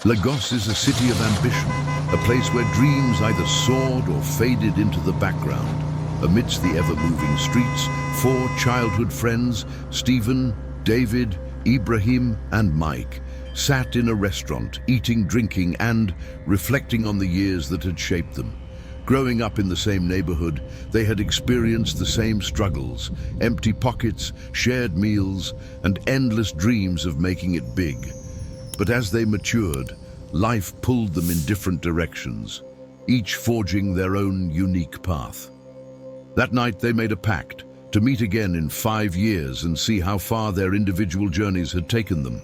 Lagos is a city of ambition, a place where dreams either soared or faded into the background. Amidst the ever-moving streets, four childhood friends, Stephen, David, Ibrahim, and Mike, sat in a restaurant, eating, drinking, and reflecting on the years that had shaped them. Growing up in the same neighborhood, they had experienced the same struggles, empty pockets, shared meals, and endless dreams of making it big. But as they matured, life pulled them in different directions, each forging their own unique path. That night they made a pact to meet again in 5 years and see how far their individual journeys had taken them.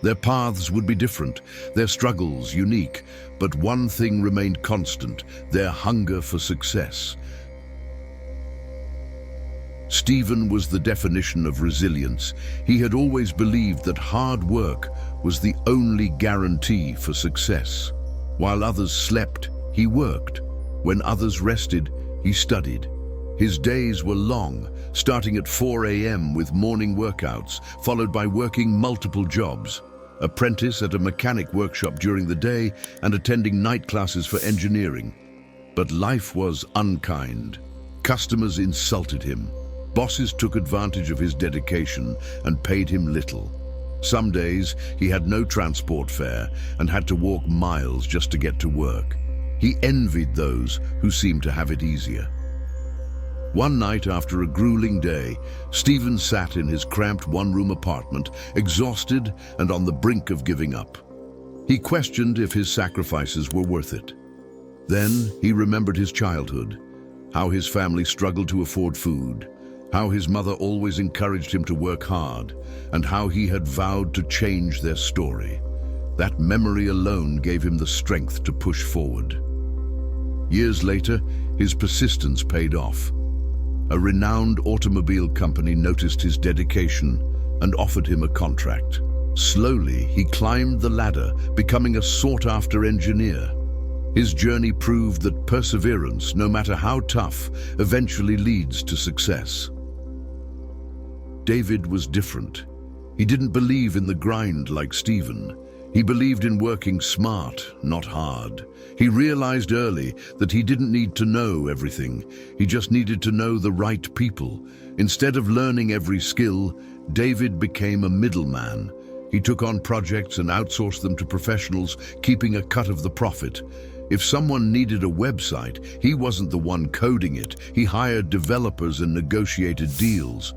Their paths would be different, their struggles unique, but one thing remained constant: their hunger for success. Stephen was the definition of resilience. He had always believed that hard work was the only guarantee for success. While others slept, he worked. When others rested, he studied. His days were long, starting at 4 a.m. with morning workouts, followed by working multiple jobs. Apprentice at a mechanic workshop during the day and attending night classes for engineering. But life was unkind. Customers insulted him. Bosses took advantage of his dedication and paid him little. Some days he had no transport fare and had to walk miles just to get to work. He envied those who seemed to have it easier. One night after a grueling day, Stephen sat in his cramped one-room apartment, exhausted and on the brink of giving up. He questioned if his sacrifices were worth it. Then he remembered his childhood, how his family struggled to afford food, how his mother always encouraged him to work hard, and how he had vowed to change their story. That memory alone gave him the strength to push forward. Years later, his persistence paid off. A renowned automobile company noticed his dedication and offered him a contract. Slowly, he climbed the ladder, becoming a sought-after engineer. His journey proved that perseverance, no matter how tough, eventually leads to success. David was different. He didn't believe in the grind like Stephen. He believed in working smart, not hard. He realized early that he didn't need to know everything. He just needed to know the right people. Instead of learning every skill, David became a middleman. He took on projects and outsourced them to professionals, keeping a cut of the profit. If someone needed a website, he wasn't the one coding it. He hired developers and negotiated deals.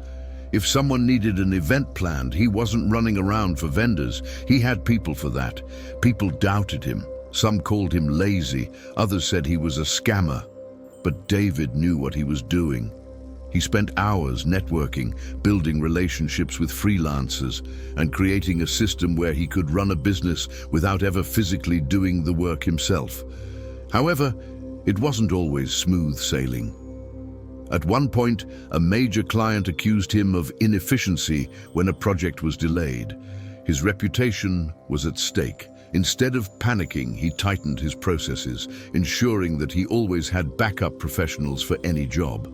If someone needed an event planned, he wasn't running around for vendors. He had people for that. People doubted him. Some called him lazy. Others said he was a scammer. But David knew what he was doing. He spent hours networking, building relationships with freelancers, and creating a system where he could run a business without ever physically doing the work himself. However, it wasn't always smooth sailing. At one point, a major client accused him of inefficiency when a project was delayed. His reputation was at stake. Instead of panicking, he tightened his processes, ensuring that he always had backup professionals for any job.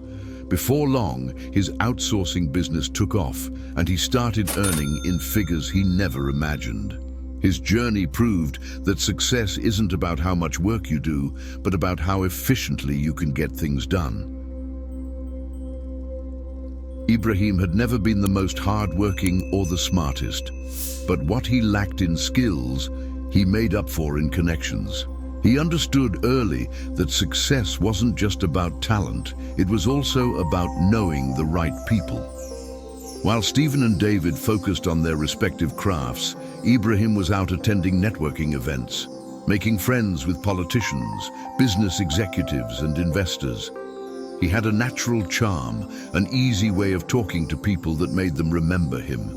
Before long, his outsourcing business took off, and he started earning in figures he never imagined. His journey proved that success isn't about how much work you do, but about how efficiently you can get things done. Ibrahim had never been the most hard-working or the smartest, but what he lacked in skills, he made up for in connections. He understood early that success wasn't just about talent, it was also about knowing the right people. While Stephen and David focused on their respective crafts, Ibrahim was out attending networking events, making friends with politicians, business executives, and investors. He had a natural charm, an easy way of talking to people that made them remember him.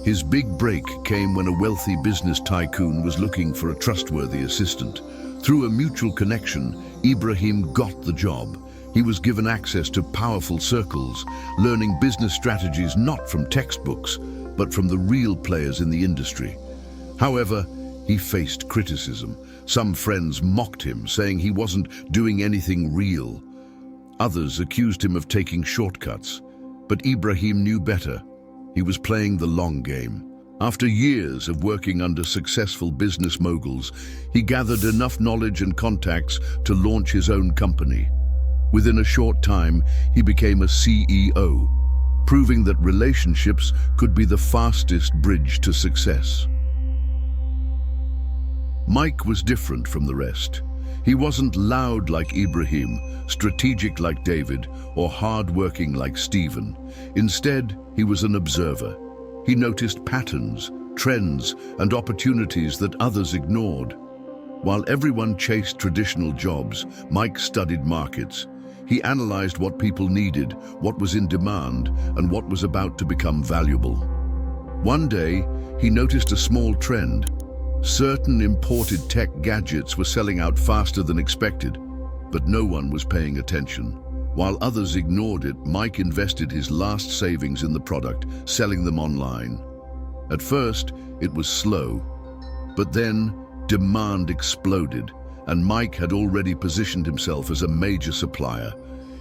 His big break came when a wealthy business tycoon was looking for a trustworthy assistant. Through a mutual connection, Ibrahim got the job. He was given access to powerful circles, learning business strategies not from textbooks, but from the real players in the industry. However, he faced criticism. Some friends mocked him, saying he wasn't doing anything real. Others accused him of taking shortcuts, but Ibrahim knew better. He was playing the long game. After years of working under successful business moguls, he gathered enough knowledge and contacts to launch his own company. Within a short time, he became a CEO, proving that relationships could be the fastest bridge to success. Mike was different from the rest. He wasn't loud like Ibrahim, strategic like David, or hard-working like Stephen. Instead, he was an observer. He noticed patterns, trends, and opportunities that others ignored. While everyone chased traditional jobs, Mike studied markets. He analyzed what people needed, what was in demand, and what was about to become valuable. One day, he noticed a small trend. Certain imported tech gadgets were selling out faster than expected, but no one was paying attention. While others ignored it, Mike invested his last savings in the product, selling them online. At first, it was slow, but then demand exploded, and Mike had already positioned himself as a major supplier.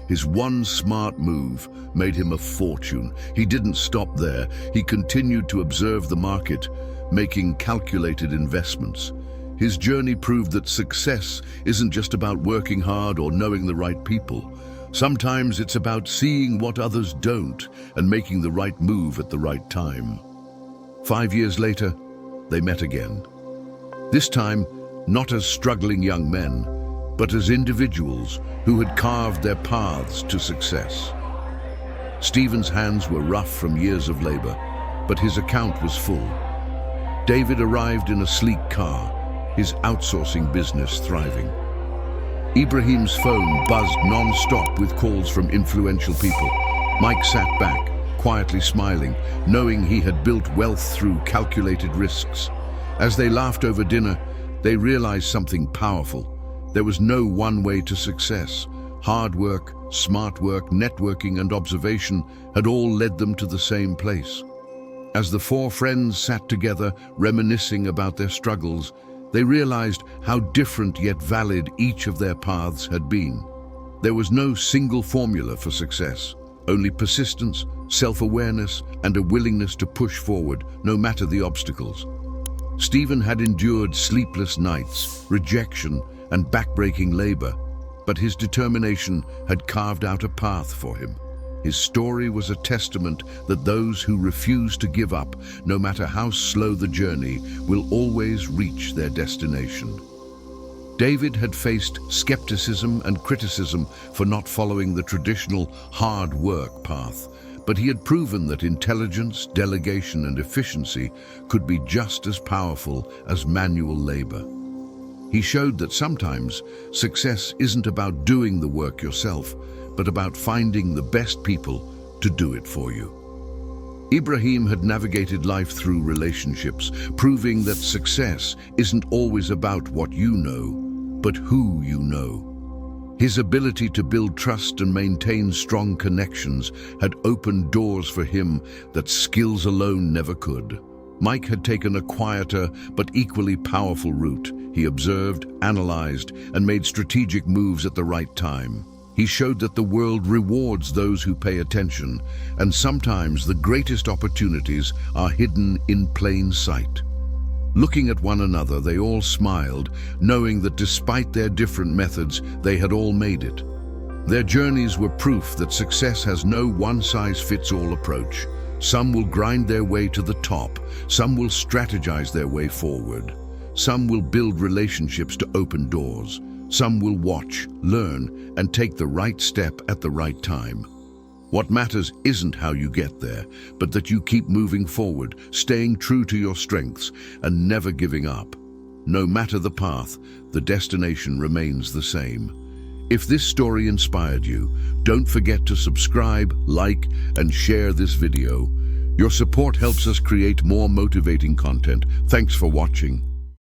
His one smart move made him a fortune. He didn't stop there. He continued to observe the market, making calculated investments. His journey proved that success isn't just about working hard or knowing the right people. Sometimes it's about seeing what others don't and making the right move at the right time. 5 years later, they met again. This time, not as struggling young men, but as individuals who had carved their paths to success. Stephen's hands were rough from years of labor, but his account was full. David arrived in a sleek car, his outsourcing business thriving. Ibrahim's phone buzzed non-stop with calls from influential people. Mike sat back, quietly smiling, knowing he had built wealth through calculated risks. As they laughed over dinner, they realized something powerful. There was no one way to success. Hard work, smart work, networking, and observation had all led them to the same place. As the four friends sat together, reminiscing about their struggles, they realized how different yet valid each of their paths had been. There was no single formula for success, only persistence, self-awareness, and a willingness to push forward, no matter the obstacles. Stephen had endured sleepless nights, rejection, and backbreaking labor, but his determination had carved out a path for him. His story was a testament that those who refuse to give up, no matter how slow the journey, will always reach their destination. David had faced skepticism and criticism for not following the traditional hard work path, but he had proven that intelligence, delegation, and efficiency could be just as powerful as manual labor. He showed that sometimes success isn't about doing the work yourself, but about finding the best people to do it for you. Ibrahim had navigated life through relationships, proving that success isn't always about what you know, but who you know. His ability to build trust and maintain strong connections had opened doors for him that skills alone never could. Mike had taken a quieter but equally powerful route. He observed, analyzed, and made strategic moves at the right time. He showed that the world rewards those who pay attention, and sometimes the greatest opportunities are hidden in plain sight. Looking at one another, they all smiled, knowing that despite their different methods, they had all made it. Their journeys were proof that success has no one-size-fits-all approach. Some will grind their way to the top, some will strategize their way forward. Some will build relationships to open doors. Some will watch, learn, and take the right step at the right time. What matters isn't how you get there, but that you keep moving forward, staying true to your strengths, and never giving up. No matter the path, the destination remains the same. If this story inspired you, don't forget to subscribe, like, and share this video. Your support helps us create more motivating content. Thanks for watching.